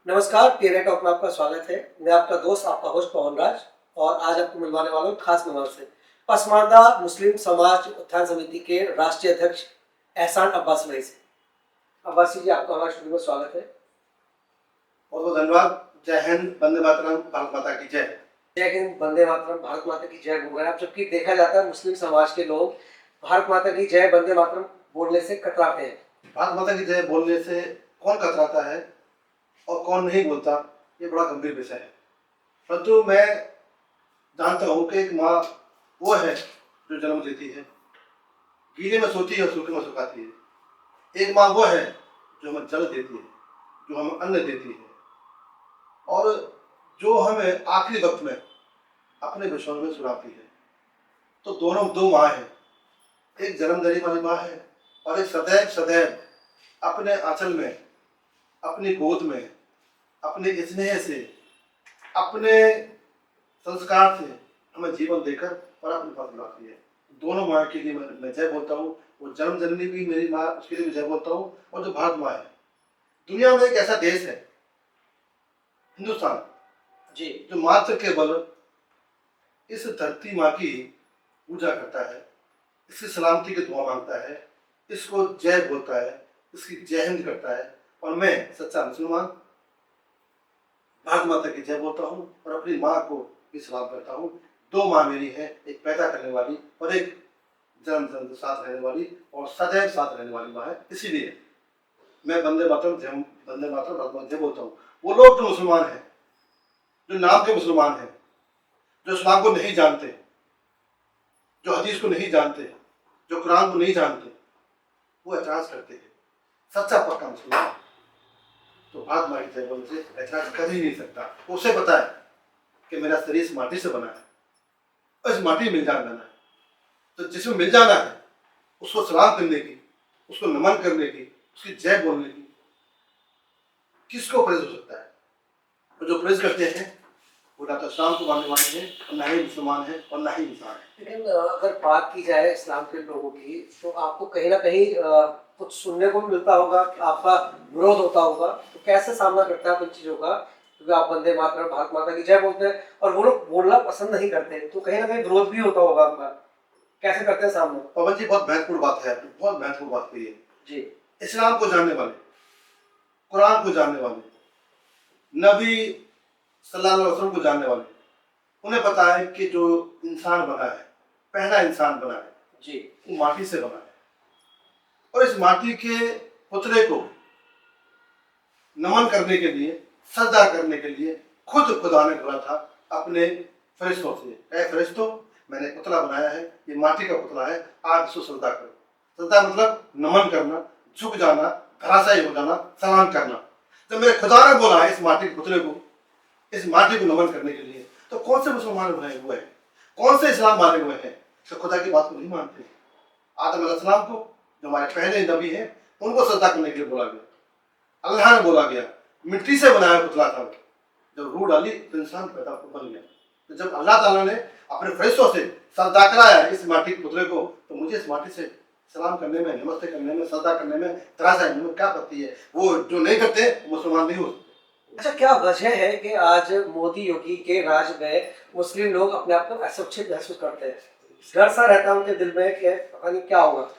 नमस्कार, TNA talk में आपका स्वागत है। मैं आपका दोस्त, आपका होस्ट पवन राज, और आज आपको मिलवाने वाला हूँ खास मेहमान से। पसमानदा मुस्लिम समाज उत्थान समिति के राष्ट्रीय अध्यक्ष एहसान अब्बासी भाई से। अब्बासी जी, आपका हमारे स्टूडियो में स्वागत है। बहुत बहुत धन्यवाद। जय हिंद, वंदे मातरम, भारत माता की जय। जय हिंद, वंदे मातरम, भारत माता की जय बोल रहे हैं आप, जबकि देखा जाता है मुस्लिम समाज के लोग भारत माता की जय, वंदे मातरम बोलने से कतराते हैं। भारत माता की जय बोलने से कौन कतराता है और कौन नहीं बोलता, ये बड़ा गंभीर विषय है। परंतु मैं जानता हूँ कि एक माँ वो है जो जन्म देती है, गीले में सोती है और सूखे में सुखाती है। एक माँ वो है जो हमें जल देती है, जो हमें अन्न देती है, और जो हमें आखिरी वक्त में अपने विश्वास में सुनाती है। तो दोनों दो माँ है, एक जन्म देने वाली माँ है और एक सदैव सदैव अपने आंचल में, अपनी गोद में, अपने स्नेह से, अपने संस्कार से हमें जीवन देकर और अपने पास बुलाती है। दोनों माँ के लिए मैं जय बोलता हूँ। वो जन्म जननी भी मेरी माँ, उसके लिए भी जय बोलता हूँ। और जो भारत माँ है, दुनिया में एक ऐसा देश है हिंदुस्तान जी, जो मात्र केवल इस धरती माँ की पूजा करता है, इसकी सलामती की दुआ मांगता है, इसको जय बोलता है, इसकी जय हिंद करता है। और मैं सच्चा मुसलमान भारत माता की जय बोलता हूँ और अपनी माँ को भी सलाम करता हूँ। दो माँ मेरी है, एक पैदा करने वाली और एक जन्म जन्म के साथ रहने वाली और सदैव साथ रहने वाली माँ है। इसीलिए मैं वंदे मातरम भारत माता जय बोलता हूँ। वो लोग जो मुसलमान हैं, जो नाम के मुसलमान हैं, जो इस्लाम को नहीं जानते, जो हदीस को नहीं जानते, जो कुरान को नहीं जानते, वो एतराज करते हैं। सच्चा पक्का मुसलमान तो भारत माँ की जय बोलने से एतराज कर ही नहीं सकता। उसे पता है कि मेरा शरीर इस माटी से बना है और इस माटी में मिल जाना है, तो जिसमें मिल जाना है उसको सलाम करने की, उसको नमन करने की, उसकी जय बोलने की किसको प्रेज हो सकता है? तो जो प्रेज करते हैं वो ना तो इस्लाम को मानने वाले हैं और ना ही मुसलमान हैं और ना ही इंसान है। लेकिन अगर बात की जाए इस्लाम के लोगों की, तो आपको कहीं ना कहीं कुछ सुनने को भी मिलता होगा कि आपका विरोध होता होगा। तो कैसे सामना करते हैं आप इन चीज़ों का? क्योंकि आप वंदे मातरम, भारत माता की जय बोलते हैं और वो लोग बोलना पसंद नहीं करते, तो कहीं ना कहीं विरोध भी होता होगा आपका। कैसे करते हैं सामने? पवन जी, बहुत महत्वपूर्ण बात है, आपने बहुत महत्वपूर्ण बात कही है जी, इस्लाम को जानने वाले, कुरान को जानने वाले, नबी सल्लल्लाहु अलैहि वसल्लम को जानने वाले, उन्हें पता है कि जो इंसान बना है, पहला इंसान बना है जी, वो माटी से बना है। और इस माटी के पुतले को नमन करने के लिए, सजदा करने के लिए खुद खुदा ने बोला था अपने फरिश्तों से, ऐ फरिश्तों, मैंने पुतला बनाया है, ये माटी का पुतला है, आप इसको सजदा करो। सजदा मतलब नमन करना, झुक जाना, धराशायी हो जाना, सलाम करना। जब मेरे खुदा ने बोला है इस माटी के पुतले को, इस माटी को नमन करने के लिए, तो कौन से मुसलमान बने हुए हैं, कौन से इस्लाम माने हुए हैं तो खुदा की बात को नहीं मानते? आदम अलैहिस्सलाम को, जो हमारे पहले नबी हैं, उनको सजदा करने के लिए बोला गया। अल्लाह ने बोला गया, मिट्टी से बनाया पुतला था, जब रूह डाली तो इंसान पैदा बन गया। तो जब अल्लाह ताला ने अपने फरिश्तों से सजदा कराया इस माटी के पुतले को, तो मुझे इस माटी से सलाम करने में, नमस्ते करने में, सजदा करने में, तराशा करने में क्या आपत्ति है? वो जो नहीं करते मुसलमान नहीं हो सकते। अच्छा, क्या वजह है कि आज मोदी योगी के राज में मुस्लिम लोग अपने आप को असुरक्षित महसूस करते हैं? डर सा रहता है उनके दिल में कि पता नहीं क्या होगा,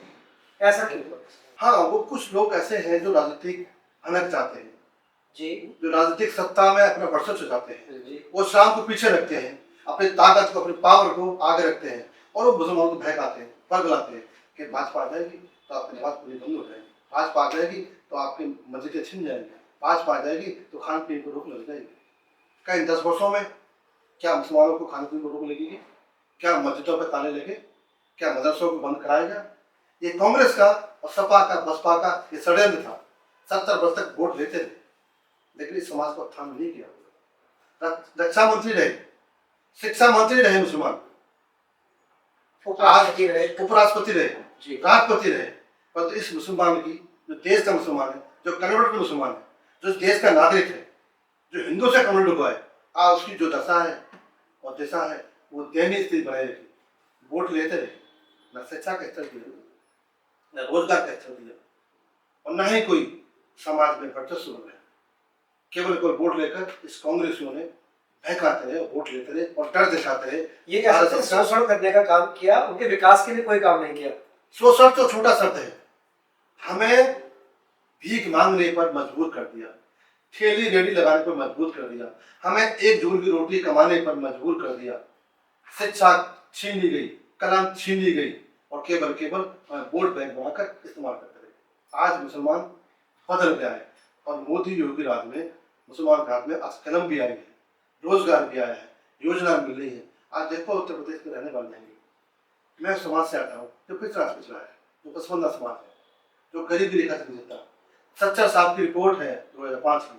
ऐसा क्यों? हाँ, वो कुछ लोग ऐसे हैं जो राजनीतिक हनक चाहते हैं, जी, जो राजनीतिक सत्ता में अपना वर्चस्व चाहते हैं। जी, वो शाम को पीछे रखते हैं, अपनी ताकत को, अपनी पावर को आगे रखते हैं और वो मुसलमानों को बहकाते हैं, पगलाते हैं कि भाजपा आ जाएगी तो आपकी नमाज पूरी बंद हो जाएगी, भाजपा आ जाएगी तो आपकी मस्जिदें छिन जाएंगी, भाजपा आ जाएगी तो खान पीन को रोक लग जाएगी। क्या इन 10 वर्षों में क्या मुसलमानों को खाने पीने को रोक लगेगी? क्या मस्जिदों पर ताले लगे? क्या मदरसों को बंद कराएगा? ये कांग्रेस का और सपा का, बसपा का ये षड्यंत्र था। 70 वर्ष तक वोट लेते थे लेकिन इस समाज को उत्थान नहीं किया। रक्षा मंत्री रहे, शिक्षा मंत्री रहे मुसलमान, उपराष्ट्रपति रहे, उपराष्ट्रपति रहे, जी, राष्ट्रपति रहे, परंतु इस मुसलमान की, जो देश का मुसलमान है, जो कन्वर्ट मुसलमान है, जो देश का नागरिक है, जो हिंदू से कन्वर्ट हुआ है, आज उसकी जो दशा है और दिशा है वो दयनीय स्थिति बनाए रखी। वोट लेते रहे, न शिक्षा का स्तर दिया, न रोजगार का स्तर दिया और न ही कोई समाज में वर्चस्व बना। केवल कोई वोट लेकर इस कांग्रेसियों ने बहकाते रहे, वोट लेते रहे और डर दिखाते रहे। ये क्या भारत सकते हैं, सरकार शोषण करने का काम किया, उनके विकास के लिए कोई काम नहीं किया। शोषण तो छोटा शब्द है, हमें भीख मांगने पर मजबूर कर दिया, ठेली रेडी लगाने पर मजबूर कर दिया, हमें एक जून की रोटी कमाने पर मजबूर कर दिया, शिक्षा छीन ली गई, कलम छीन ली गई और केवल केवल वोट बैंक बनाकर इस्तेमाल करते रहे। आज मुसलमान बदल गया है और मोदी योगी राज में मुसलमान के हाथ में आज कलम भी आई है, रोजगार भी आया है, योजना मिल रही है। आज देखो उत्तर प्रदेश में रहने वाले हैं, मैं समाज से आता हूँ जो पिछड़ा है, जो पसमंदा समाज है, जो गरीबी रेखा से गुजरता। सच्चा साहब की रिपोर्ट है 2005 की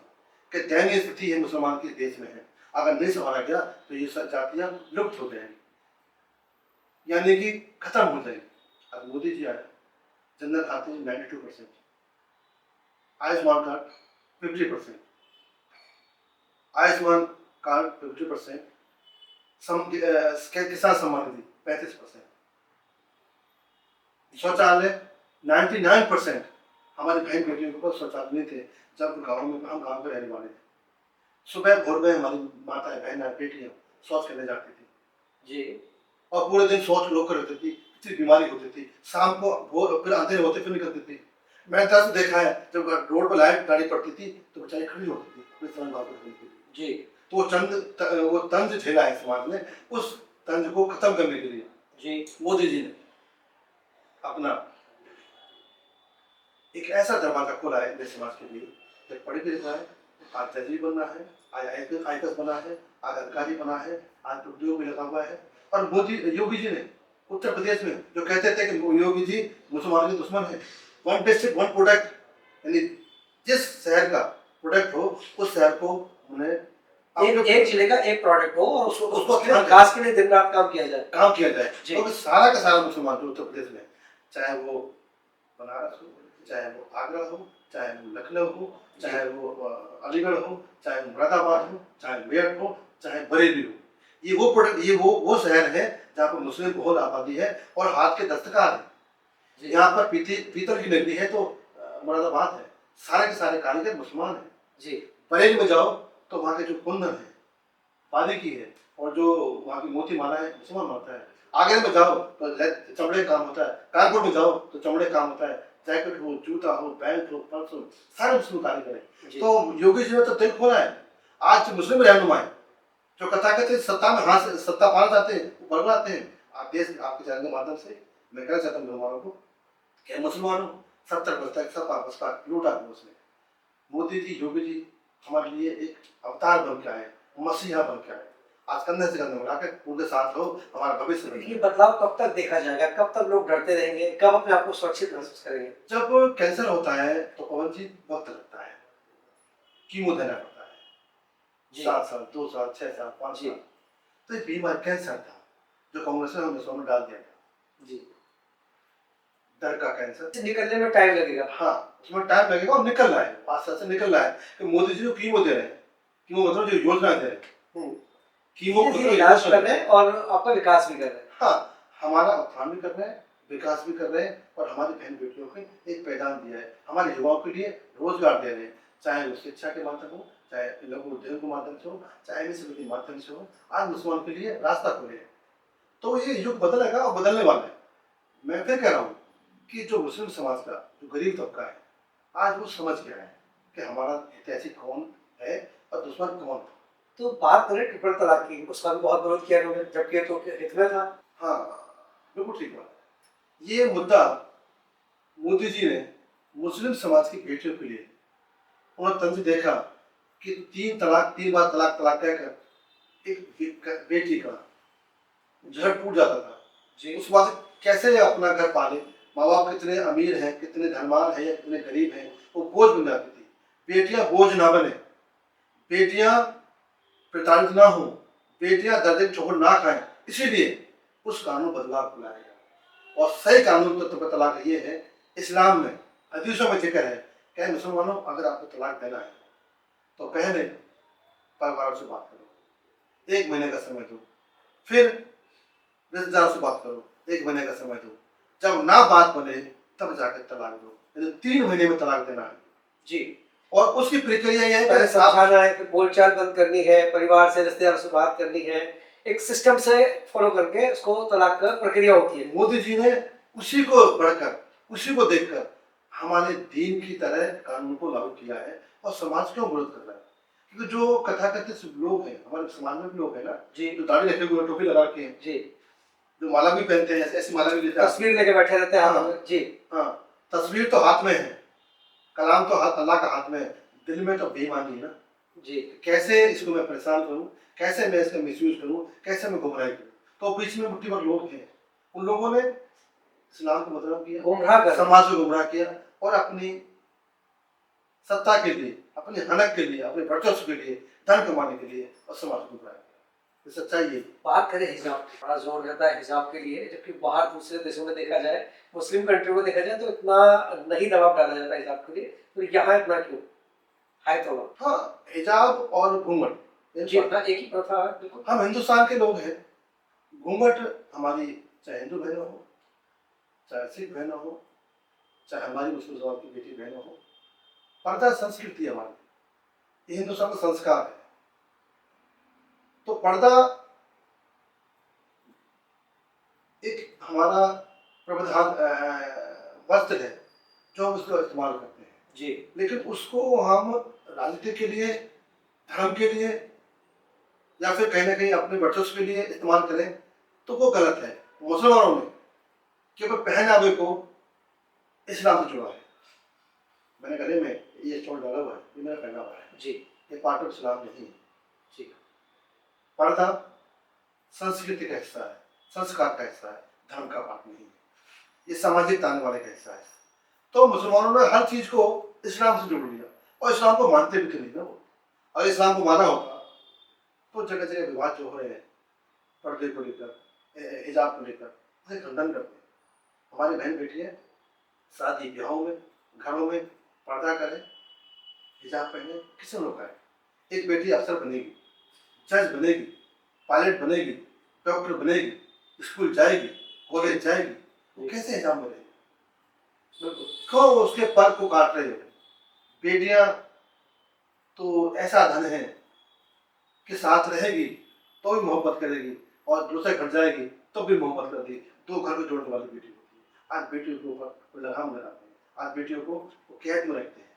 कि दयनीय स्थिति है मुसलमान के देश में है, अगर नहीं संभाला गया तो ये सब जातियां लुप्त हो जाएंगी, यानी कि खत्म हो जाएंगी। अब मोदी जी आए, जनरल खाते 92%, आयुष्मान कार्ड 50%, आयुष्मान कार्ड 50%, किसान सम्मान निधि 35%, शौचालय 99%। हमारी बहन बेटियों के पास शौचालय नहीं थे जब गाँव में, हम गाँव में रहने वाले थे। सुबह भोर में हमारी माताएं बहन बेटियां शौच करने जाती थी जी, और पूरे दिन शौच रोक कर रहती थी, इतनी बीमारी होती थी। शाम को भोर फिर अंधेरे होते फिर निकलती थी। मैंने दस देखा है जब रोड पर लाइट गाड़ी पड़ती थी तो बेचारी खड़ी होती थी जी, तो वो तंज झेला है समाज ने, उस तंज को खत्म करने के लिए जी, मोदी जी ने अपना एक ऐसा दरवाजा खोला है मेरे समाज के लिए, जब पढ़े लिखा है, आज जज बनना है, आज आईएएस बना है, आज अधिकारी बना है, आज उद्योग में लगा हुआ है। और मोदी योगी जी ने उत्तर प्रदेश में जो कहते थे कि योगी जी मुसलमान के दुश्मन है, वन डिस्ट्रिक्ट वन प्रोडक्ट, यानी जिस शहर का प्रोडक्ट हो उस शहर को उन्हें एक जिले का एक प्रोडक्ट हो और उसको उसको विकास के लिए दिन रात काम किया जाए। तो सारा का सारा मुसलमान जो उत्तर प्रदेश में, चाहे वो बनारस हो, चाहे वो आगरा हो, चाहे वो लखनऊ हो, चाहे वो अलीगढ़ हो, चाहे मुरादाबाद हो, चाहे मेरठ हो, चाहे बरेली हो, ये वो प्रोडक्ट, ये वो शहर है जहाँ पर मुस्लिम बहुत आबादी है और हाथ के दस्तकार है। यहाँ पर पीतल की नगरी है तो मुरादाबाद है, सारे के सारे कारीगर मुसलमान है। जी, बरेली में जाओ तो वहाँ के जो कुंदन है वादी की है और जो वहाँ की मोती माला है मुसलमान होता है। आगरे में जाओ तो चमड़े काम होता है, कानपुर में जाओ तो चमड़े काम होता है, जैकेट हो, जूता हो, बेल्ट हो, पर्स हो, सारे मुस्लिम कारीगर है। तो योगी जी ने तो दिल खोला है। आज मुस्लिम रहनुमा है जो कथाकथित सत्ता में हाथ सत्ता पाना चाहते हैं, वो बरगलाते हैं। आप देश आपके चैनल के माध्यम से मैं कहना चाहता हूँ मुसलमानों को कि मुसलमानों 70% सब आपस का लूटा उसने। मोदी जी, योगी जी हमारे लिए एक अवतार बन के आए, मसीहा बन के आए। आज कंधे से कंधे मिलाकर उनके साथ रहो, हमारा भविष्य बने। ये बदलाव कब तक देखा जाएगा, कब तक लोग डरते रहेंगे, कब अपने आप को सुरक्षित महसूस करेंगे? जब कैंसर होता है तो पवन जी वक्त लगता है, कीमो देना पड़ता है, 7 साल, 2 साल, 6 साल, 5 साल। तो ये बीमारी कैंसर था जो कांग्रेस ने हमें में डाल दिया था जी, दर का कैंसर निकलने में टाइम लगेगा। हाँ, उसमें टाइम लगेगा और निकल रहा है, 5 साल से निकल रहा है कि मोदी जी जो कीमो दे रहे हैं, कीमो मतलब जो योजना दे रहे हैं, कीमो इलाज कर रहे हैं और आपका विकास भी कर रहे हैं। हाँ, हमारा उत्थान भी कर रहे हैं, विकास भी कर रहे हैं और हमारी बहन बेटियों को एक पैदान दिया है, हमारे युवाओं के लिए रोजगार दे रहे हैं, चाहे वो शिक्षा के माध्यम हो, चाहे लघु उद्योग के माध्यम से हो, चाहे एमएसएमई के माध्यम से हो। आज मुसलमान के लिए रास्ता खुले है, तो ये युग बदलेगा और बदलने वाला है। मैं फिर कह रहा हूँ कि जो मुस्लिम समाज का जो गरीब तबका है आज वो समझ गया है कि हमारा हितैषी कौन है और दुश्मन कौन है। तो बात करें ट्रिपल तलाक की, उसका भी बहुत विरोध किया उन्होंने, जबकि तो हित में था। हाँ, बिल्कुल ठीक बात है। ये मुद्दा मोदी जी ने मुस्लिम समाज की बेटियों के लिए उन्होंने तंज देखा कि 3 बार तलाक कहकर एक बेटी का घर टूट जाता था जी, उस बाद कैसे अपना घर पाले। माँ बाप कितने अमीर हैं, कितने धनवान हैं या कितने गरीब हैं, वो बोझ बन जाती थी। बेटियां बोझ ना बने, बेटियां प्रताड़ित ना हो, बेटियां दर्द की ठोकर ना खाएं, इसीलिए उस कानून बदलाव को लाया गया। और सही कानून तो तलाक ये है, इस्लाम में हदीसों में जिक्र है कि मुसलमानों अगर आपको तलाक देना है तो पहले परिवार से बात करो, 1 महीने का समय दो, फिर रिश्तेदारों से बात करो, 1 महीने का समय दो, जब ना बात बने तब जाकर तलाक दो, यानी 3 महीने में तलाक देना है जी। और उसकी प्रक्रिया यह है पहले कि आप समझाना है कि बोलचाल बंद करनी है, परिवार से रिश्तेदारों से बात करनी है, एक सिस्टम से फॉलो करके उसको तलाक का प्रक्रिया होती है। मोदी जी ने उसी को बढ़कर, उसी को देखकर हमारे दीन की तरह कानून को लागू किया है। और समाज क्यों विरोध कर रहा है? क्योंकि जो कथाकथित लोग हैं, हमारे समाज में भी लोग हैं ना, जी जो दाढ़ी रखे हुए, टोपी लगा के हैं, जी, जो माला भी पहनते हैं, ऐसी माला भी लेते हैं। तस्वीर लेके बैठे रहते हैं हाथों हाँ। में। जी हाँ, तस्वीर तो हाथ में है, कलाम तो हाथ अल्लाह का हाथ में है, दिल में तो बेईमानी है ना। जी, कैसे इसको मैं परेशान करूं, कैसे मैं इसका मिसयूज करूं, कैसे मैं गुमराह करूं? तो बीच में मुट्ठी भर लोग हैं, उन लोगों ने इस्लाम को बदनाम किया, गुमराह कर समाज को गुमराह किया और अपनी सत्ता के लिए, अपनी हनक के लिए, अपने वर्चस्व के लिए, धन कमाने के लिए और समाज को गुमराह किया। ये सच्चाई है। बात करें हिजाब की, बड़ा जोर रहता है हिजाब के लिए, जबकि बाहर दूसरे देशों में देखा जाए, मुस्लिम कंट्री में देखा जाए तो इतना नहीं दबाव डाला जाता है हिजाब के लिए, तो यहाँ इतना क्यों है? तो हाँ, हिजाब और घूंघट, जी हाँ, एक ही प्रथा है बिल्कुल। हम हिंदुस्तान के लोग हैं। घूंघट हमारी, चाहे हिंदू बहनों हो, चाहे सिख बहनों हो, चाहे हमारी मुस्लिम समाज की बेटी बहनों हो, पर्दा संस्कृति है हमारी, ये हिंदुस्तान का संस्कार है। तो पर्दा एक हमारा प्रबधान वस्त्र है जो हम उसका इस्तेमाल करते हैं। जी लेकिन उसको हम राजनीति के लिए, धर्म के लिए या फिर कहीं ना कहीं अपने वर्चस्व के लिए इस्तेमाल करें तो वो गलत है। मुसलमानों ने केवल पहनावे को इस्लाम से जुड़ा है। मैंने गले में ये स्टोन डाला हुआ है, ये मेरा पहनावा है जी ये पार्ट ऑफ इस्लाम नहीं है। जी, पर्दा संस्कृति का हिस्सा है, संस्कार का हिस्सा है, धर्म का पार्ट नहीं है। ये सामाजिक ताने का हिस्सा है। तो मुसलमानों ने हर चीज को इस्लाम से जोड़ लिया और इस्लाम को मानते भी तो नहीं ना वो। और इस्लाम को माना होता तो जगह जगह विवाद जो हो रहे हैं पर्दे को लेकर, हिजाब को लेकर, उसे खंडन करते हैं। हमारी बहन बेटियां शादी ब्याहों में, घरों में पर्दा करें, हिजाब पहने, किसे रोका है? एक बेटी अफसर बनेगी, जज बनेगी, पायलट बनेगी, डॉक्टर बनेगी, स्कूल जाएगी, कॉलेज जाएगी, वो कैसे हिजाब में रहेगी? बिल्कुल। क्यों उसके पर को काट रहे हो? बेटियां तो ऐसा धन है कि साथ रहेगी तो भी मोहब्बत करेगी और दूसरे घर जाएगी तो भी मोहब्बत करेगी। दो घर को जोड़ने वाली बेटी होती है। आज बेटियों के ऊपर वो लगाम लगाते हैं, आज बेटियों को वो कैद में रखते हैं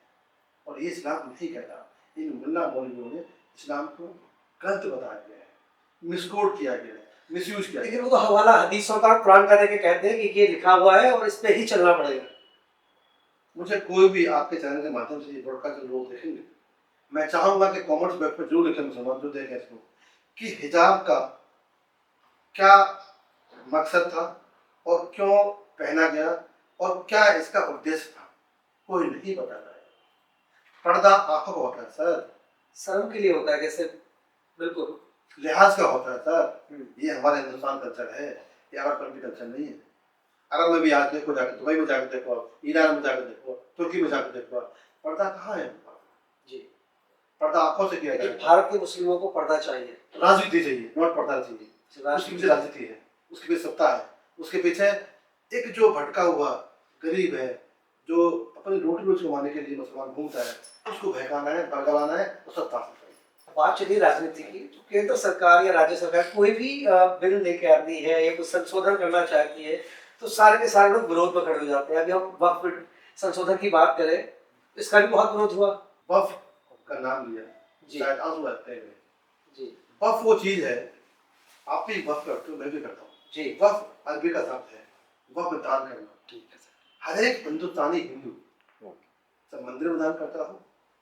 और ये इस्लाम नहीं कहता। इन मुल्ला मौलवियों ने इस्लाम को गलत बताया गया है, मिसकोट किया गया है, मिसयूज किया गया लेकिन वो तो हवाला हदीसों का कुरान का देके कहते हैं कि ये लिखा हुआ है और इस पे ही चलना पड़ेगा। मुझे कोई भी आपके चैनल के माध्यम से ये ब्रॉडकास्ट लोग देखेंगे, मैं चाहूंगा कि कमेंट्स बॉक्स में जरूर लिखें मुसलमान जो देखें इसको कि हिजाब का क्या मकसद था और क्यों पहना गया और क्या इसका उद्देश्य था। कोई नहीं बता रहा है। पर्दा आंखों का होता है सर, शर्म के लिए होता है कैसे? बिल्कुल। लिहाज का होता है सर। ये हमारे हिंदुस्तान कल्चर है, ये अरब कंट्री कल्चर नहीं है। अरब में भी आज देखो, जाकर दुबई में जाकर देखो, ईरान में जाकर देखो, तुर्की में जाकर देखो, पर्दा कहाँ है? जी, पर्दा आंखों से किया लेकिन जाए। भारत के मुस्लिमों को पर्दा चाहिए, राजनीति चाहिए, नॉट पर्दा चाहिए। उसके पीछे राजनीति है, उसके पीछे सत्ता है, उसके पीछे एक जो भटका हुआ गरीब है जो अपनी रोटी रोज कमाने के लिए मुसलमान घूमता है, उसको बहकाना है, भड़काना है और सत्ता हासिल करनी है। बात चली राजनीति की, तो केंद्र सरकार या राज्य सरकार कोई भी बिल लेके आती है या कुछ संशोधन करना चाहती है तो सारे के सारे लोग विरोध में खड़े हो जाते हैं। अभी हम वक्फ संशोधन की बात करें, इसका भी बहुत विरोध हुआ। वक्फ का नाम लिया जी शायद आंसू आते हैं। जी वक्फ वो चीज है, आप भी वक्फ करते हो, मैं भी करता हूँ। जी, वक्फ अरबी का शब्द है, वक्फ दान करना। ठीक है सर। हर एक हिंदुस्तानी हिंदू चाहे मंदिर में दान करता हो,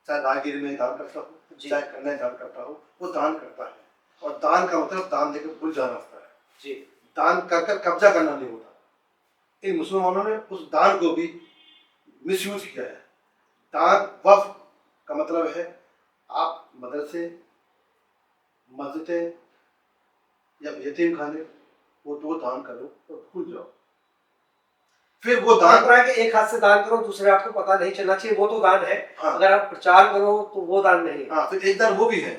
चाहे राहगीर में दान करता हो, जी। चाहे कन्या दान करता हो, वो दान करता है। और दान का मतलब दान देकर भूल जाना होता है, जी दान कर कर कब्जा करना नहीं होता। इन मुसलमानों ने उस दान को भी मिसयूज किया है। दान वक्फ का मतलब है आप मदरसे, मस्जिदें या यतीम खाने वो दो दान करो और भूल जाओ। फिर वो दान परंपरा है कि एक हाथ से दान करो, दूसरे हाथ को पता नहीं चलना चाहिए, वो तो दान है। हाँ। अगर आप प्रचार करो तो वो दान नहीं है। हाँ, फिर एक दान वो भी है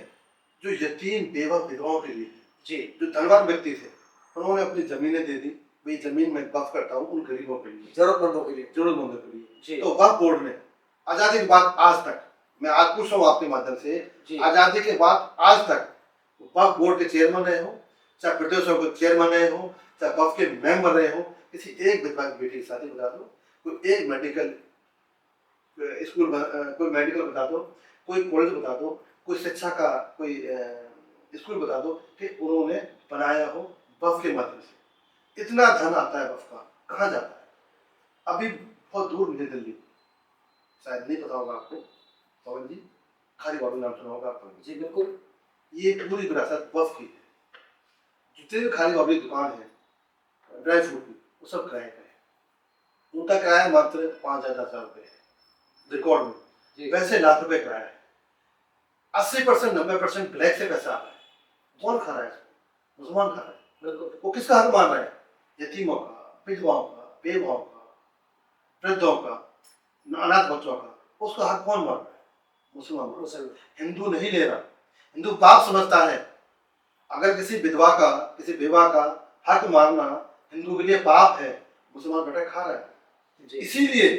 जो यतीम बेवा विधवाओं के लिए। जी, जो धनवान व्यक्ति थे उन्होंने अपनी जमीनें दे दी, भाई जमीन मैं वक्फ करता हूँ उन गरीबों के लिए, जरूरतमंदों के लिए। जरूरतमंदों के लिए। जी। तो वक्फ बोर्ड ने आजादी के बाद आज तक मैं आज पूछ रहा हूँ आपके माध्यम से, जी आजादी के बाद आज तक वक्फ बोर्ड के चेयरमैन रहे हो, चाहे प्रदेशों के चेयरमैन रहे हो, चाहे वक्फ के मेंबर रहे हो, किसी एक विधवा की बेटी की शादी बता दो, कोई एक मेडिकल स्कूल कोई मेडिकल बता दो, कोई कॉलेज बता दो, कोई शिक्षा का कोई स्कूल बता दो कि उन्होंने बनाया हो वक्फ के माध्यम से। इतना धन आता है वक्फ का, कहाँ जाता है? अभी बहुत दूर मुझे दिल्ली, शायद नहीं पता होगा आपको पवन जी, खारी बाबू नाम सुना होगा आपको। जी बिल्कुल। ये पूरी विरासत वक्फ की है। जितने भी खाली बाबू की दुकान है ड्राई फ्रूट की, वो सब किराए का है। उनका किराया मात्र 5,000-10,000 रुपये है रिकॉर्ड में। जी वैसे लाख रुपए किराया है। 80% 90% ब्लैक से पैसा आ रहा है। कौन खा रहा है इसको? मुसलमान खा रहा है। बिल्कुल। वो किसका हक मान रहा है? यतीमों का, विधवाओं का, बेवाओं का, वृद्धों का, अनाथ बच्चों का। उसका हक कौन मान रहा है? मुसलमान। मुसलमान। हिंदू नहीं ले रहा। हिंदू पाप समझता है। अगर किसी विधवा का, किसी बेवा का हक मारना हिंदू के लिए पाप है, मुसलमान बेटा खा रहा है। जी इसीलिए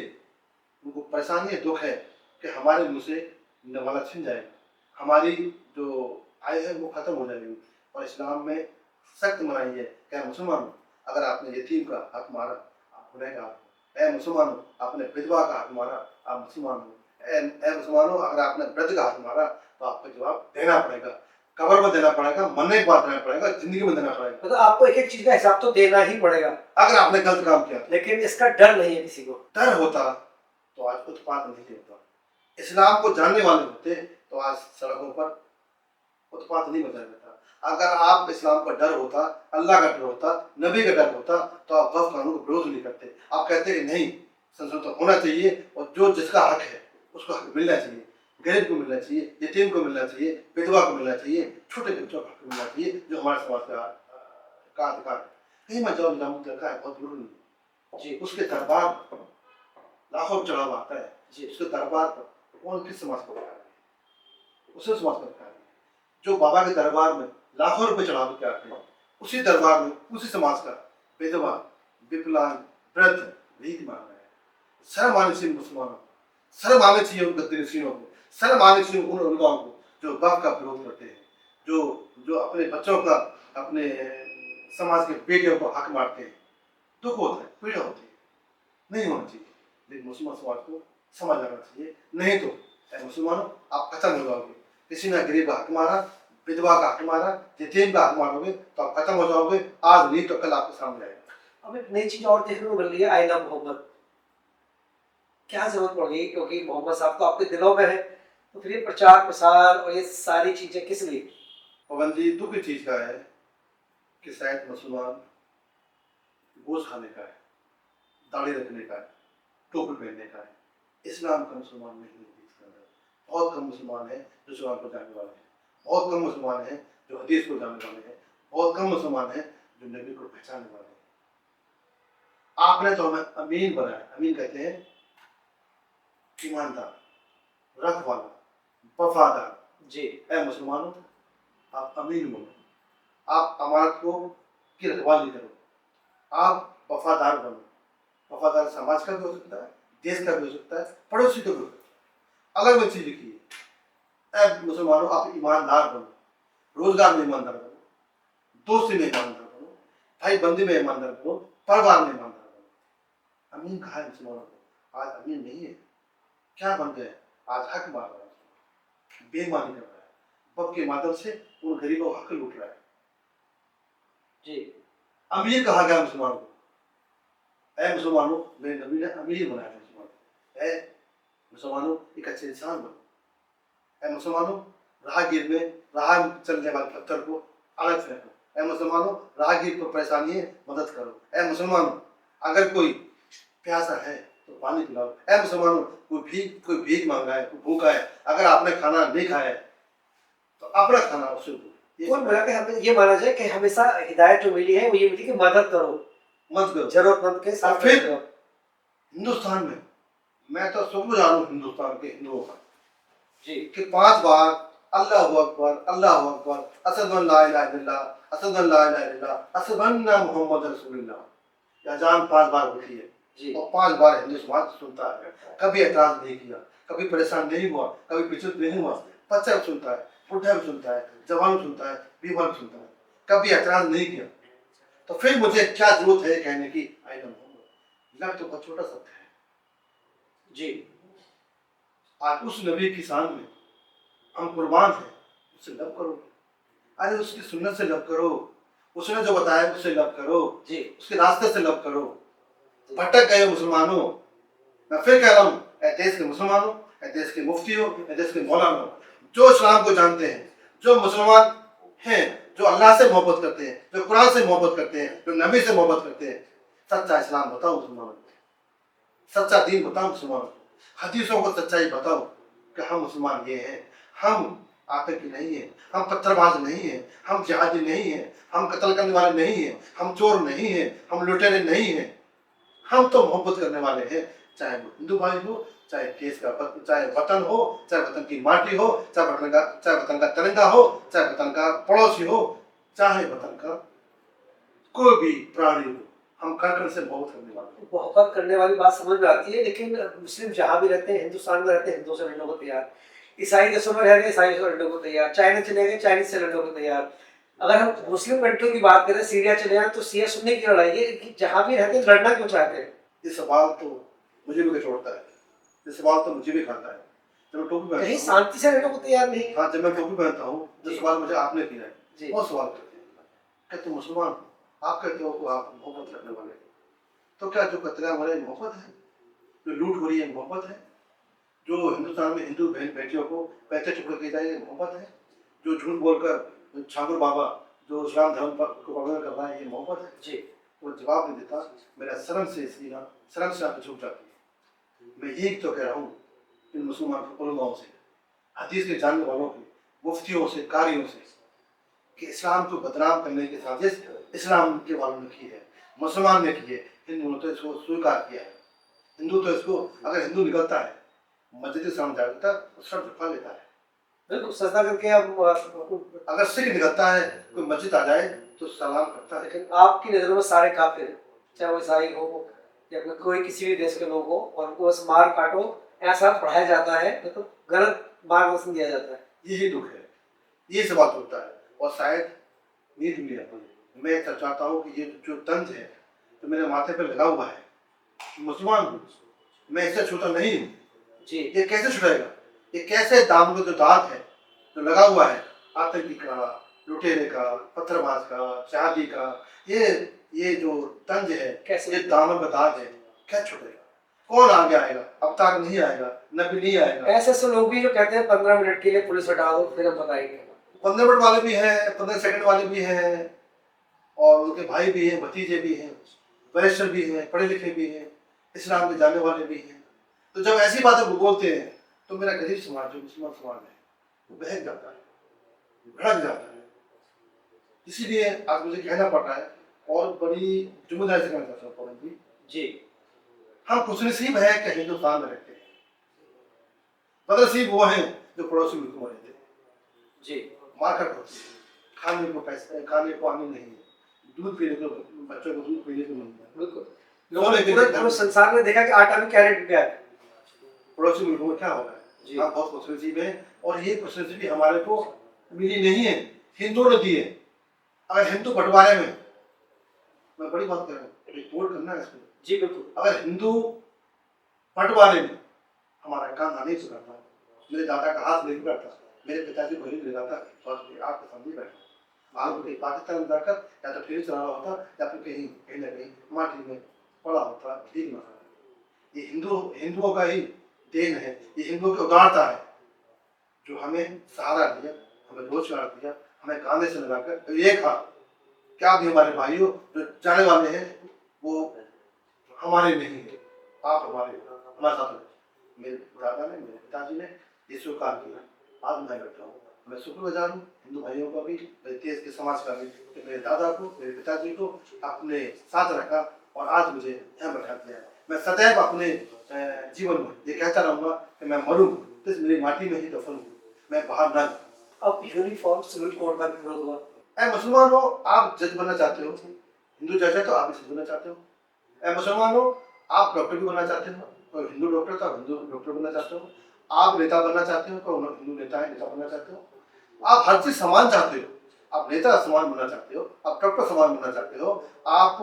उनको परेशानी है, दुख है कि हमारे मुंह से नवाला छिन जाएगा, हमारी जो आय है वो खत्म हो जाएगी। और इस्लाम में सख्त मनाही है क्या मुसलमान, अगर आपने यतीम का हक मारा आप गुनहगार हो। ए मुसलमान, आपने विधवा का हक मारा आप मुसलमान हो। ए मुसलमानों, अगर आपने वृद्ध का हक मारा तो आपको जवाब देना पड़ेगा, कब्र में देना पड़ेगा, मरने के बाद देना पड़ेगा, जिंदगी में देना पड़ेगा। मतलब आपको एक एक चीज का हिसाब तो देना ही पड़ेगा अगर आपने गलत काम किया तो। लेकिन इसका डर नहीं है किसी को। डर होता तो आज उत्पात नहीं होता। इस्लाम को जानने वाले होते तो आज सड़कों पर उत्पात नहीं मचा जाता। अगर आप इस्लाम का डर होता, अल्लाह का डर होता, नबी का डर होता, तो आप वक्फ कानून को विरोध नहीं करते। आप कहते कि नहीं, संशोधन होना चाहिए और जो जिसका हक है उसको हक मिलना चाहिए। गरीब को मिलना चाहिए, यतीम को मिलना चाहिए, विधवा को मिलना चाहिए, छोटे बच्चों को हक मिलना चाहिए, जो हमारे समाज का अधिकार है। कहीं मैं जाओ निजामुद्दीन रखा है, बहुत दूर नहीं जी, उसके दरबार लाखों चढ़ावा आता है जी। उसके दरबार पर कौन किस समाज को रखा है? उसे समाज को रखा है। जो बाबा के दरबार में लाखों रुपए चढ़ावे के आते हैं, उसी दरबार में उसी समाज का विधवा, विकलांग, वृद्ध भीख मांग रहे हैं। शर्म आनी चाहिए मुसलमानों, शर्म आनी चाहिए उन गद्दारीसियों को, शर्म आनी चाहिए उन उलमाओं को जो वक्फ का विरोध करते हैं, जो जो अपने बच्चों का, अपने समाज के बेटियों को हक मारते हैं। दुख होता है, पीड़ा होती है, नहीं होना चाहिए। लेकिन मुसलमान समाज को समझ आना चाहिए, नहीं तो मुसलमानों आप खत्म हो जाओगे। किसी ने गरीब का हक मारा, विधवा का हक मारा, यतीम का हक मारोगे तो आप खत्म हो जाओगे। आज नहीं तो कल आपके सामने आएगा। अब एक नई चीज और देखने को मिल रही है, आईना मोहम्मद। क्या जरूरत पड़ गई, क्योंकि मोहम्मद साहब तो आपके दिलों में है, तो फिर ये प्रचार प्रसार और ये सारी चीजें किस लिए? पवन जी, दुख की चीज का है कि शायद मुसलमान गोश्त खाने का है, दाढ़ी रखने का है, टोपी पहनने का है। इस्लाम का मुसलमान नहीं है। इसके अंदर बहुत कम मुसलमान है जो इस्लाम को जानने वाले हैं, बहुत कम मुसलमान है जो हदीस को जानने वाले हैं, बहुत कम मुसलमान है जो नबी को पहचानने वाले हैं। आपने तो हमें अमीन बनाया। अमीन कहते हैं ईमानदार, रखवाला, वफादार जी। ए मुसलमानों, आप अमीन बनो, आप अमानत को की रखवाली करो, आप वफादार बनो। वफादार समाज का भी हो सकता है, देश का भी हो सकता है, पड़ोसी का भी हो सकता है। अलग अलग चीज लिखी है। ए मुसलमानों, आप ईमानदार बनो, रोजगार में ईमानदार बनो, दोस्ती में ईमानदार बनो, भाई बंदी में ईमानदार बनो, परिवार में ईमानदार बनो। अमीन कहा है मुसलमानों को? आज अमीन नहीं है। क्या बन गए? आज हक मार रहा है, बेईमानी कर रहा है, वक्फ के माध्यम से उन गरीबों का हक लूट रहा है जी। अमीर कहा गया मुसलमानों को। ऐ मुसलमानों, मेरे नबी ने अमीर बनाया है मुसलमानों। ऐ मुसलमानों, एक अच्छे इंसान बनो। ऐ मुसलमानों, राहगीर में राह चलने वाले पत्थर को अलग फेंको। ऐ मुसलमानों, राहगीर को परेशानी है, मदद करो। ऐ मुसलमानों, अगर कोई प्यासा है तो पानी पिलाओ। ऐ मुसलमानों, कोई भीख मांग रहा है, कोई भूखा है, अगर आपने खाना नहीं खाया है तो अपना खाना उससे दो। कुल मिला के हमें ये माना जाए कि हमेशा हिदायत जो मिली है वो ये मिली कि मदद करो, मत करो जरूरतमंद के साथ। फिर हिंदुस्तान में मैं तो शुक्रगुजार हूँ हिंदुस्तान के हिंदुओं का जी कि 5 बार अल्लाहु अकबर, अल्लाहु अकबर, अशहदु अन ला इलाहा इल्लल्लाह, अशहदु अन ला इलाहा इल्लल्लाह, अशहदु अन्ना मुहम्मद रसूलुल्लाह, ये अजान 5 बार होती है जी। और 5 बार हिंदू समाज सुनता है, कभी एतराज नहीं किया। कभी परेशान नहीं हुआ, कभी विचलित नहीं हुआ। बच्चा भी सुनता है, बुढ़ा भी सुनता है, जवान भी सुनता है, बीमार भी सुनता है, कभी ऐतराज नहीं किया। तो फिर मुझे क्या जरूरत है कहने की, आई डोंट नो। लव तो बहुत छोटा शब्द है। जी आज उस नबी की शान में हम कुर्बान हैं, उससे लव करो। अरे उसकी सुन्नत से लव करो, उसने जो बताया उससे लव करो, जी उसके रास्ते से लव करो। भटक गए मुसलमानों, मैं फिर कह रहा हूँ, ऐ देश के मुसलमानों, ऐ देश के मुफ्तियों, ऐ देश के मौलानों, जो इस्लाम को जानते हैं, जो मुसलमान हैं, जो अल्लाह से मोहब्बत करते हैं, जो कुरान से मोहब्बत करते हैं, जो नबी से मोहब्बत करते हैं, सच्चा इस्लाम बताओ मुसलमानों को, सच्चा दीन बताओ मुसलमानों को, हदीसों को सच्चाई बताओ कि हम मुसलमान ये हैं, हम आतंकी नहीं है, हम पत्थरबाज नहीं है, हम जिहादी नहीं है, हम कत्ल करने वाले नहीं है, हम चोर नहीं है, हम लुटेरे नहीं है, हम तो मोहब्बत करने वाले हैं। चाहे वो हिंदू भाई हो, चाहे देश का चाहे वतन हो, चाहे वतन की माटी हो, चाहे वतन का तिरंगा हो, चाहे वतन का पड़ोसी हो, चाहे वतन का कोई भी प्राणी हो, हम कण से मोहब्बत करने वाले हैं। मोहब्बत करने वाली बात समझ में आती है, लेकिन मुस्लिम जहाँ भी रहते हैं, हिंदुस्तान में रहते हैं, हिंदुओं से लड़ने को तैयार, ईसाई देशों में रह रहे हैं, ईसाई से लड़ने को तैयार, चाइना चले गए, चाइनीज से लड़ने को तैयार। अगर हम मुस्लिम कंट्री की बात करें, सीरिया चले जाए तो सिया सुन्नी की लड़ाई है कि जहाँ भी रहते हैं लड़ना क्यों चाहते हैं? ये सवाल तो मुझे भी छोड़ता है, ये सवाल तो मुझे भी खाता है। जब मैं टोपी कहीं पहनता हूँ, शांति से रहने को तैयार नहीं। हाँ जब मैं टोपी पहनता हूँ, जो जी। सवाल मुझे आपने किया है, जी। बहुत सवाल करते हैं, कहते मुसलमान हो, आप कहते हो कि आप मोहब्बत रखने वाले हो, तो क्या जो कतरा हो रहा है मोहब्बत है? जो लूट हो रही है मोहब्बत है? जो हिंदुस्तान में हिंदू बहन बेटियों को पैसे टुकड़े किए जाए मोहब्बत है? जो झूठ बोलकर ठाकुर बाबा जो इस्लाम धर्म को प्रवर्तन कर रहा है, ये मोहब्बत है? जी वो जवाब नहीं देता, मेरा शर्म से सीना शर्म से आप झुक जाती है। मैं यही तो कह रहा हूँ इन मुसलमान उलमाओं से, हदीस के जानने वालों के, मुफ्तियों से, कारियों से, कि इस्लाम को बदनाम करने की साजिश इस्लाम के वालों ने की है, मुसलमान ने की है, हिंदुओं ने तो इसको स्वीकार किया है। हिंदू तो इसको, अगर हिंदू निकलता है मस्जिद के सामने जाता है, उसका झुका लेता है। बिल्कुल सजदा करके अब। अगर सिख निकलता है, कोई मस्जिद आ जाए तो सलाम करता है। लेकिन आपकी नज़रों में सारे काफिर हैं, चाहे वो ईसाई हो या कोई किसी भी देश के लोग हो, और उनको बस मार काटो ऐसा पढ़ाया जाता है, तो गलत मार्गदर्शन दिया जाता है। यही दुख है, ये सवाल होता है, और शायद नींद भी आती है। मैं चाहता हूँ कि ये जो तंज है तो मेरे माथे पर लगा हुआ है, मुसलमान हूँ मैं, इससे छूटा नहीं हूँ जी। ये कैसे छुड़ेगा? ये कैसे दाम का जो दाग है जो लगा हुआ है, आतंकी का, लुटेरे का, पत्थरबाज का, जिहादी का, ये जो तंज है, कैसे? ये दामन का दाग है, क्या छुड़ेगा? कौन आगे आएगा? अवतार नहीं आएगा, नबी नहीं आएगा। ऐसे ऐसे लोग भी जो कहते हैं 15 मिनट के लिए पुलिस हटा दो फिर हम बताएंगे। 15 मिनट वाले भी हैं, 15 सेकंड वाले भी हैं, और उनके भाई भी हैं, भतीजे भी हैं, वरिष्ठ भी हैं, पढ़े लिखे भी हैं, इस्लाम के जानने वाले भी हैं। तो जब ऐसी बातें बोलते हैं तो मेरा गरीब समाज जो मुसलमान समाज है वो बहक जाता है, भड़क जाता है। इसीलिए आज मुझे कहना पड़ रहा है, और बड़ी जिम्मेदारी से कहना चाहता हूँ पवन जी, जी हम खुशनसीब हैं कि हिंदुस्तान में रहते हैं, बदनसीब वो हैं जो पड़ोसी मुल्कों में रहते हैं। जी मार्केट होती है, खाने को पैसे, खाने को पानी नहीं है, दूध पीने को, बच्चों को दूध पीने को नहीं है। बिल्कुल, लोगों ने पूरे संसार में देखा कि आटा में क्या रेट गया है। पड़ोसी मुल्कों में क्या हो रहा है? हम बहुत खुशनसीब हैं, और ये खुशनसीबी हमारे को मिली नहीं है, हिंदुओं ने दी है। अगर हिंदू बंटवारे में, मैं बड़ी बात कर रहा हूँ, रिपोर्ट करना है इसको। जी बिल्कुल, अगर हिंदू बंटवारे में हमारा कान नहीं सुधरता, मेरे दादा का हाथ नहीं पकड़ता, मेरे पिताजी को ले जाता, तो आपके सामने बैठा, आप कहीं पाकिस्तान में जाकर या तो फेरी चला रहा होता, या फिर कहीं कहीं ना कहीं माटी में पड़ा होता, ठीक ना। ये हिंदुओं का ही देन है, ये हिंदुओं की उदारता है जो हमें सहारा दिया, हमें रोजगार दिया, हमें कांधे से लगाकर ये कहा क्या भी हमारे भाइयों जो जाने वाले हैं वो हमारे नहीं है, आप हमारे साथ हैं। मेरे दादा ने, मेरे पिताजी ने ये स्वीकार किया, आज मैं बैठा हूँ, मैं शुक्रगुजार हूँ हिंदू भाइयों का भी, मेरे देश के समाज का भी, कि मेरे दादा को, मेरे पिताजी को अपने साथ रखा और आज मुझे यहाँ बैठा दिया है। मैं सदैव अपने जीवन में ये कहता रहूँगा कि मैं मरूँ तो इस मेरी माटी में ही दफन हूँ, मैं बाहर ना जाऊँ। अब यूनिफॉर्म सिविल कोड का विरोध हुआ। ऐ मुसलमान हो, आप जज बनना चाहते हो, हिंदू जज है तो आप भी जज बनना चाहते हो। ऐ मुसलमान हो, आप डॉक्टर भी बनना चाहते हो, और हिंदू डॉक्टर तो आप हिंदू डॉक्टर बनना चाहते हो। आप नेता बनना चाहते हो तो हिंदू नेता है, नेता बनना चाहते हो, आप हर चीज समान चाहते हो, आप नेता समान बनना चाहते हो, आप डॉक्टर समान बनना चाहते हो, आप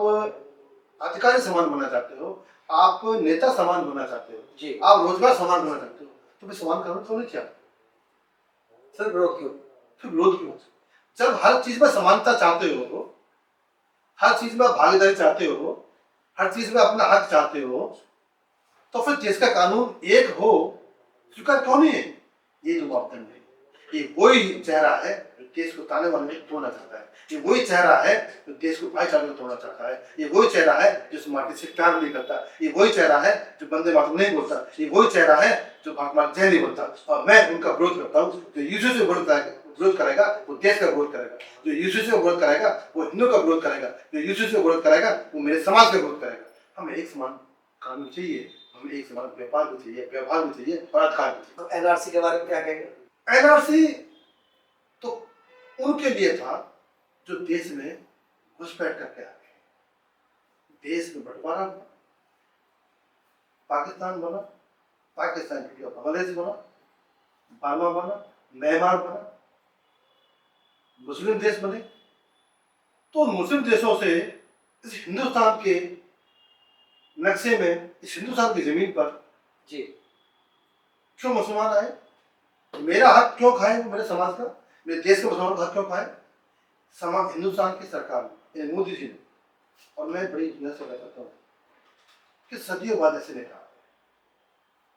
अधिकारी समान बनना चाहते हो, आप नेता समान बनना चाहते हो जी आप रोजगार समान बनना चाहते हो, तो फिर समान कानून क्यों नहीं चाहिए? सर, विरोध क्यों? फिर विरोध क्यों? जब हर चीज में समानता चाहते हो, हर चीज में भागीदारी चाहते हो, हर चीज में अपना हक चाहते हो, तो फिर देश का कानून एक हो, स्वीकार क्यों नहीं है? ये जो मापदंड है, ये वही चेहरा है जो देश को ताने बाने में तोड़ना चाहता है, ये वही चेहरा है जो देश को भाईचारे में तोड़ना चाहता है, ये वही चेहरा है जो समाज से प्यार नहीं करता, ये वही चेहरा है जो वंदे मातरम नहीं बोलता, ये वही चेहरा है जो भारत माता जय नहीं बोलता। और मैं उनका विरोध करता हूँ। जो यीशु से विरोध करेगा वो देश का विरोध करेगा, जो यीशु से विरोध करेगा वो हिंदू का विरोध करेगा, जो यीशु से विरोध करेगा वो मेरे समाज का विरोध करेगा। हमें एक समान कानून चाहिए, हमें एक समान व्यापार भी चाहिए, व्यवहार भी चाहिए और अधिकार भी चाहिए। तो एनआरसी के बारे में क्या कहेंगे? एनआरसी तो उनके लिए था जो देश में घुसपैठ करके आ गए, देश में बंटवारा हुआ, पाकिस्तान बना, पाकिस्तान की जगह बांग्लादेश बना, बर्मा बना, म्यांमार बना, मुस्लिम देश बने। तो मुस्लिम देशों से इस हिंदुस्तान के नक्शे में, इस हिंदुस्तान की जमीन पर जी क्यों मुसलमान आए? मेरा हक क्यों खाए मेरे समाज का, मेरे देश के मुसलमानों का हक क्यों खाए? समाज हिंदुस्तान की सरकार ने, मोदी जी ने, और मैं बड़ी दुनिया से कहता हूँ कि सदियों बाद ऐसे नहीं कहा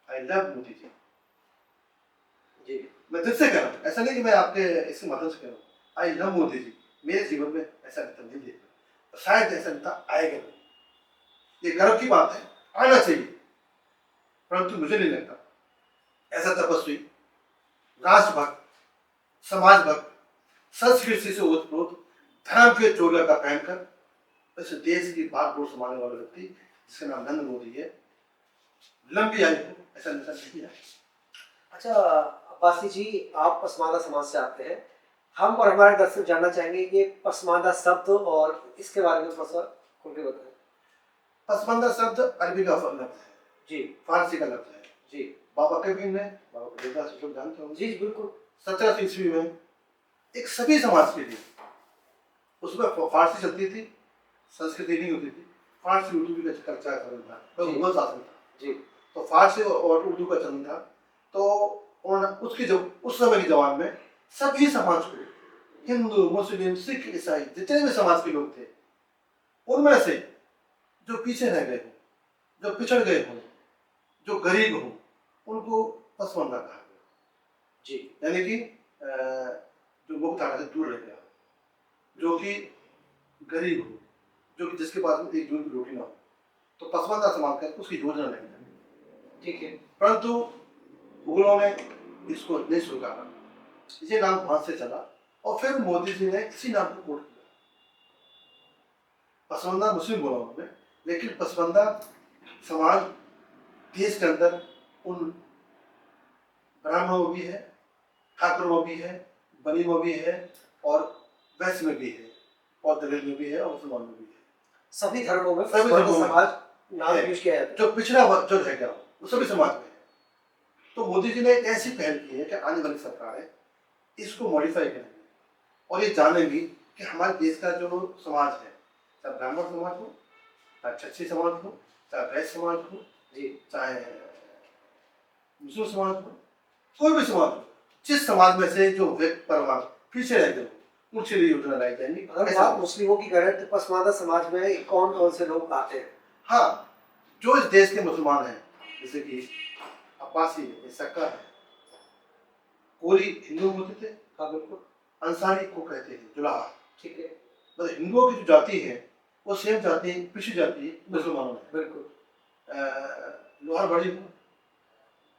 आई लव मोदी जी। जी मैं दिल से कह रहा हूँ, ऐसा नहीं कि मैं आपके इसके माध्यम से कह रहा हूँ, आई लव मोदी जी। मेरे जीवन में ऐसा नेता नहीं देखा, शायद ऐसा नेता आएगा नहीं, ये गर्व की बात है, आना चाहिए, परंतु मुझे नहीं लगता ऐसा तपस्वी, राष्ट्रभक्त, समाज भक्त, संस्कृति से ओतप्रोत, धर्म के चोला का पहनकर इस देश की बात बोल संभालने वाला व्यक्ति जिसका नाम नरेंद्र मोदी है, लंबी आयु हो, ऐसा नेता नहीं है। अच्छा अब्बासी जी, आप पसमानदा समाज से आते हैं, हम और हमारे दर्शक जानना चाहेंगे कि पसमानदा शब्द और इसके बारे में थोड़ा सा खुल के बताएं। पसमानदा शब्द अरबी का लफ्ज है, जी फारसी का लफ्ज है। जी बाबा कबीर ने, बाबा कबीरदास लोग जानते होंगे, जी बिल्कुल 17वीं ईस्वी में एक सभी समाज के लिए, उसमें फारसी चलती थी, संस्कृति नहीं होती थी, फारसी उर्दू का चर्चा चलन था, मुगल शासन था जी तो फारसी और उर्दू का चलन था। तो उन्होंने उसकी जब उस समय के जवान में सभी समाज को, हिंदू, मुस्लिम, सिख, ईसाई, जितने भी समाज के लोग थे, उनमें से जो पीछे रह गए हों, जो पिछड़ गए हों, जो गरीब हों, उनको पसमानदा कहा गया। जी यानी कि जो मुख्यधारा से दूर रह गया, जो कि गरीब हो, जो कि जिसके पास में एक दूर की रोटी ना हो, तो पसमानदा समाज का उसकी योजना नहीं है। ठीक है। परंतु मुगलों ने इसको नहीं स्वीकारा, ये नाम वहां से चला और फिर मोदी जी ने इसी नाम को कोट किया। पसमानदा मुस्लिम बोला उन्होंने, लेकिन पसमानदा समाज देश के अंदर उन ब्राह्मणों में भी है, ठाकुरों में भी है, बनी में भी है, और वैश्य में भी है, और दलित में भी है, और मुसलमान में भी है। सभी धर्मों में सभी धर्मों में समाज नाम है। यूज किया जाता है। जो पिछड़ा वर्ग जो रह गया वो सभी समाज में है। तो मोदी जी ने एक ऐसी पहल की है कि आने वाली सरकारें इसको मॉडिफाई करेंगी और ये जानेंगी कि हमारे देश का जो समाज है, चाहे ब्राह्मण समाज हो, चाहे क्षत्रिय समाज हो, चाहे वैश्य समाज हो, जी चाहे मुस्लिम समाज हो, कोई भी समाज हो, जिस समाज में से जो व्यक्ति परिवार पीछे रह गए उनके लिए योजना लाई जाएंगी। अगर ऐसा बात मुस्लिमों की करें तो पसमानदा समाज में कौन कौन से लोग आते हैं? हाँ, जो इस देश के मुसलमान हैं, जैसे कि अब्बासी है, सक्का है, कोली हिंदू होते थे, हाँ बिल्कुल अंसारी को कहते हैं, जुलाहा। ठीक है। मतलब हिंदुओं की जो जाति है वो सेम जाति है, पिछड़ी जाति है मुसलमानों में। बिल्कुल लोहार बड़ी हो,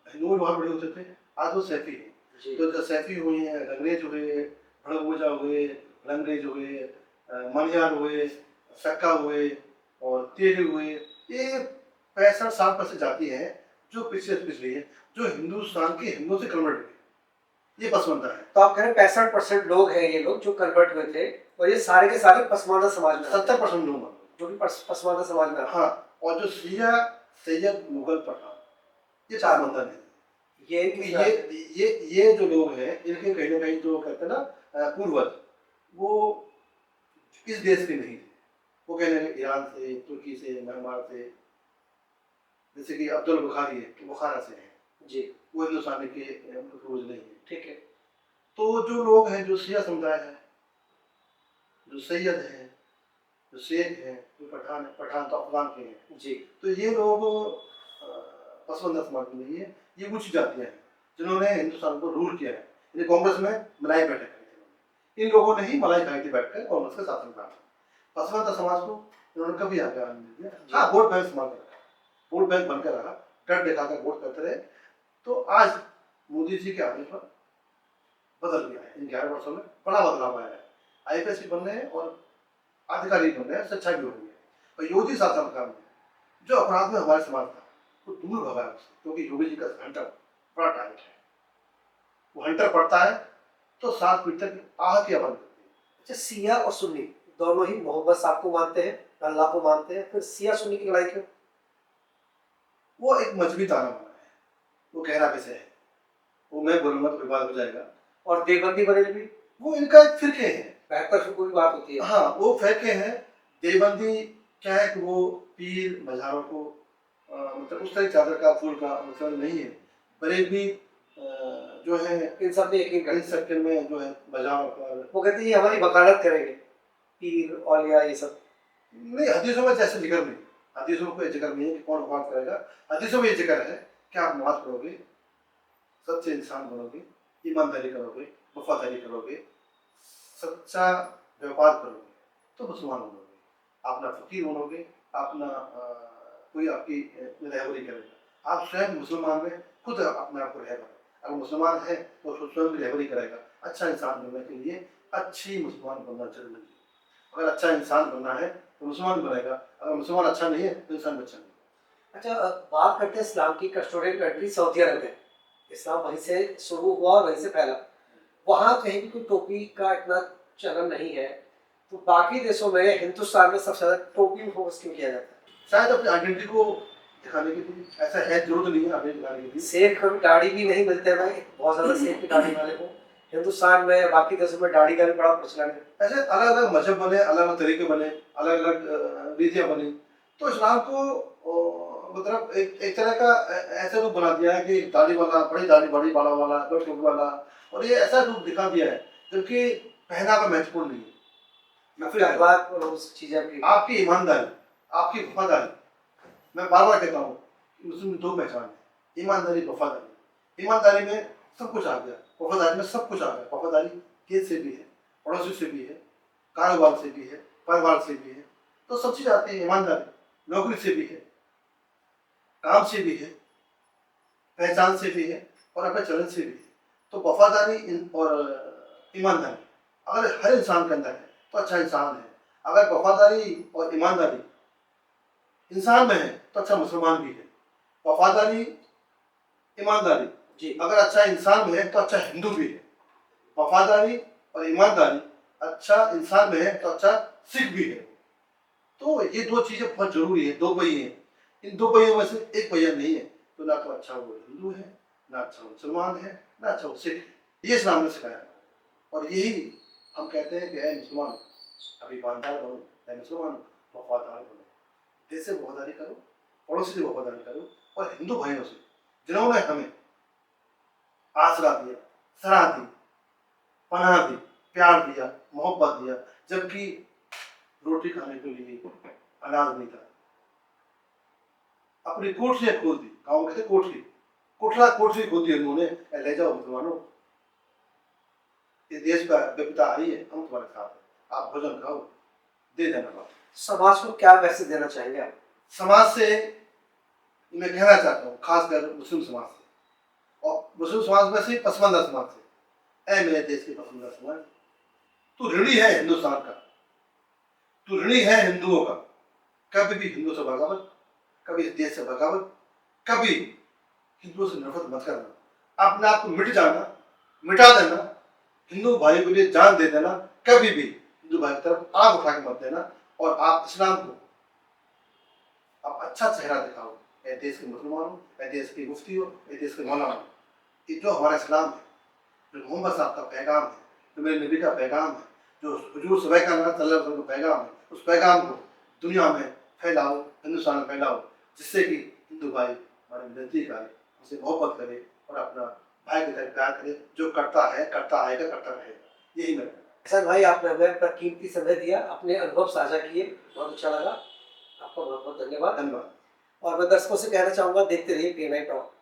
हिंदुओं लोहार बड़ी होते थे, आज वो सैफी है। जी तो जो सैफी हुए हैं, अंग्रेज हुए, भड़कबूजा हुए, लंगरेज हुए, मनियार हुए, सक्का हुए और तेली हुए, ये 65-60% जाति है जो पिछड़ी है, जो हिंदुस्तान के हिंदुओं से कन्वर्ट हुए। ये पसमानदा है। तो आप कह रहे हैं 65% लोग हैं ये लोग जो कन्वर्ट हुए थे, और ये सारे के सारे पसमानदा समाज में 70% लोग हैं जो भी पसमानदा समाज में आते हाँ, और जो सिया सैयद मुगल पठान, ये पसमानदा नहीं। ये कि ये जो लोग हैं इनके कहीं ना कहीं जो कहते हैं ना पूर्वज वो इस देश के नहीं थे। वो कहने लगे ईरान से, तुर्की से, म्यांमार से, जैसे कि अब्दुल बुखारी है वो बुखारा से है, जी वो हिंदुस्तान के पूर्वज नहीं है। ठीक है। तो जो लोग हैं, जो शिया समुदाय है, जो सैयद हैं, जो शेख हैं, जो पठान है, पठान तो अफगान के हैं, जी तो ये लोग पसवंदा समाज में नहीं है। ये ऊंची जातियां हैं जिन्होंने हिंदुस्तान को रूल किया है। यानी कांग्रेस में मलाई बैठक करी थी, इन लोगों ने ही मलाई खाई थी बैठकर कांग्रेस का शासन करा। पसवंदा समाज को इन्होंने कभी आगे आने नहीं दिया। हाँ, वोट बैंक समाज का वोट बैंक बनकर रहा, डर दिखाकर वोट करते रहे। तो आज मोदी जी के आने पर बदल गया है। इन 11 वर्षों में बड़ा बदलाव आया है। आईपीएस भी बन रहे हैं और आधिकारिक बन रहे हैं, सच्चाई भी हो रही है। और योगी शासन काल में जो अपराध में हमारे समाज था वो दूर भगा है उससे, क्योंकि योगी जी का हंटर बड़ा टाइट है। वो हंटर पड़ता है तो 7 फीट तक आह की आवाज करती है। अच्छा, सिया और सुन्नी दोनों ही मोहम्मद साहब को मानते हैं, अल्लाह को मानते हैं, फिर सिया सुन्नी की लड़ाई क्यों? वो एक मजहबी ताना बना है, वो कहना कैसे है, वो मैं बोलूंगा तो विवाद हो जाएगा। और देवबंदी बरेलवी, वो इनका एक फिरके है। 72 फिर कोई बात होती है। हाँ, वो फिरके हैं। देवबंदी क्या है कि वो पीर मज़ारों को मतलब उस तरह चादर का फूल का मतलब नहीं है। बरेलवी जो है इन सब में यकीन इन करते हैं। सर्कल में जो है मज़ारों पर वो कहते हैं ये हमारी वकालत करेंगे, पीर औलिया ये सब। नहीं, हदीसों में जैसे जिक्र नहीं, हदीसों में कोई जिक्र नहीं है कि कौन बात करेगा। हदीसों में ये जिक्र है कि आप नमाज पढ़ोगे, सच्चे इंसान बनोगे, ईमानदारी करोगे, वफादारी करोगे, सच्चा व्यापार करोगे तो मुसलमान बनोगे। आप ना फकीर बनोगे, आप ना कोई आपकी रहबरी करेगा। आप स्वयं मुसलमान में खुद अपने आप को रहबर है। अगर मुसलमान है तो उसको स्वयं भी रहबरी करेगा। अच्छा इंसान बनने के लिए अच्छी मुसलमान बनना जरूरी है। अगर अच्छा इंसान बनना है तो मुसलमान बनेगा, अगर मुसलमान अच्छा नहीं है तो इंसान भी अच्छा नहीं है। अच्छा, बात करते हैं इस्लाम की। कस्टोडियन कंट्री सऊदी अरब है, इस्लाम वहीं से शुरू हुआ और वहीं से फैला। वहाँ कहीं भी कोई टोपी का इतना चलन नहीं है, तो बाकी देशों में, हिंदुस्तान में सबसे ज्यादा टोपी में फोकस क्यों किया जाता है? शायद अपनी आइडेंटिटी को दिखाने के लिए। ऐसा है, जरूरत नहीं है आइडेंटिटी दिखाने के लिए। शेख कभी दाढ़ी भी नहीं मिलते भाई, बहुत ज्यादा शेख की दाढ़ी वाले को। हिंदुस्तान में बाकी देशों में दाढ़ी का भी बड़ा प्रचलन है। ऐसे अलग अलग मजहब बने, अलग अलग तरीके बने, अलग अलग रीतियाँ बनी, तो इस्लाम को मतलब एक तरह का ऐसा रूप बना दिया है कि दाढ़ी वाला, बड़ी दाढ़ी, बड़ी बालों वाला, बड़ी टोपी वाला, और ये ऐसा रूप दिखा दिया है जबकि पहनावा महत्वपूर्ण नहीं है। या फिर अखलाक और उस चीजें की। आपकी ईमानदारी, आपकी वफादारी, मैं बार बार कहता हूँ कि मुस्लिम में 2 पहचान है, ईमानदारी, वफादारी। ईमानदारी में सब कुछ आ गया, वफादारी में सब कुछ आ गया। वफादारी केस से भी है, पड़ोसी से भी है, कारोबार से भी है, परिवार से भी है, तो सब चीज़ आती है। ईमानदारी नौकरी से भी है, काम से भी है, पहचान से भी है, और अपने चलन से भी है। तो वफादारी और ईमानदारी अगर हर इंसान के अंदर है तो अच्छा इंसान है। अगर वफादारी और ईमानदारी इंसान में है तो अच्छा मुसलमान भी है। वफादारी, ईमानदारी जी अगर अच्छा इंसान में है तो अच्छा हिंदू भी है। वफादारी और ईमानदारी अच्छा इंसान में है तो अच्छा सिख भी है। तो ये 2 चीजें बहुत जरूरी है। 2 पहिए हैं, इन 2 पहियों में से एक पहिया नहीं है तो ना तो अच्छा वो हिंदू है, ना अच्छा वो मुसलमान है, ना अच्छा वो सिख है। ये इस्लाम ने सिखाया। और यही हम कहते हैं कि ऐ मुसलमान, अब ईमानदार बनो, ऐ मुसलमान वफादार बनो। देश से वफादारी करो, पड़ोसी से वफादारी करो, और हिंदू भाइयों से जिन्होंने हमें आसरा दिया, सराह दी, पनाह दी, प्यार दिया, मोहब्बत दिया, जबकि रोटी खाने के लिए अनाज नहीं था, अपनी कोठरियां खोल दी। गाँव में कहते कोठरी, कोठरी खोल दी उन्होंने। ले जाओ मुसलमानों, ये देश का विपदा आई है, हम तुम्हारे साथ हैं, आप भोजन खाओ, दे देना बात। समाज को क्या मैसेज देना चाहेंगे आप? समाज से मैं कहना चाहता हूँ, खासकर मुस्लिम समाज से, और मुस्लिम समाज में से पसमानदा समाज से, ऐ मेरे देश के पसमानदा समाज, तू ऋणी है हिंदुस्तान का, तू ऋणी है हिंदुओं का। कभी भी हिंदुओं से बगावत, कभी इस देश से बगावत, कभी हिंदुओं से नफरत मत करना। अपने आप को मिट जाना, मिटा देना, हिंदू भाई के लिए जान दे देना। कभी भी हिंदू भाई की तरफ आग उठा के मत देना। और आप इस्लाम को आप अच्छा चेहरा दिखाओ, ऐ देश के मुसलमानों, ऐ देश के मुफ्तियों, ऐ देश के मौलाना। ये जो हमारा इस्लाम है, जो मोहम्मद साहब का पैगाम है, जो मेरे नबी का पैगाम है, जो हुजूर सल्लल्लाहु अलैहि वसल्लम का पैगाम है, उस पैगाम को दुनिया में फैलाओ, हिंदुस्तान में फैलाओ, जिससे कि हिंदू भाई हमारे नज़दीक आए, उनसे मोहब्बत करे और अपना भाई की तरह प्यार करे। जो करता है, करता आएगा, करता रहेगा। यही मेरा एहसान भाई, आपने हमें अपना कीमती समय दिया, अपने अनुभव साझा किए, बहुत अच्छा लगा। आपका बहुत बहुत धन्यवाद। धन्यवाद। और मैं दर्शकों से कहना चाहूँगा, देखते रहिए PNI टॉक।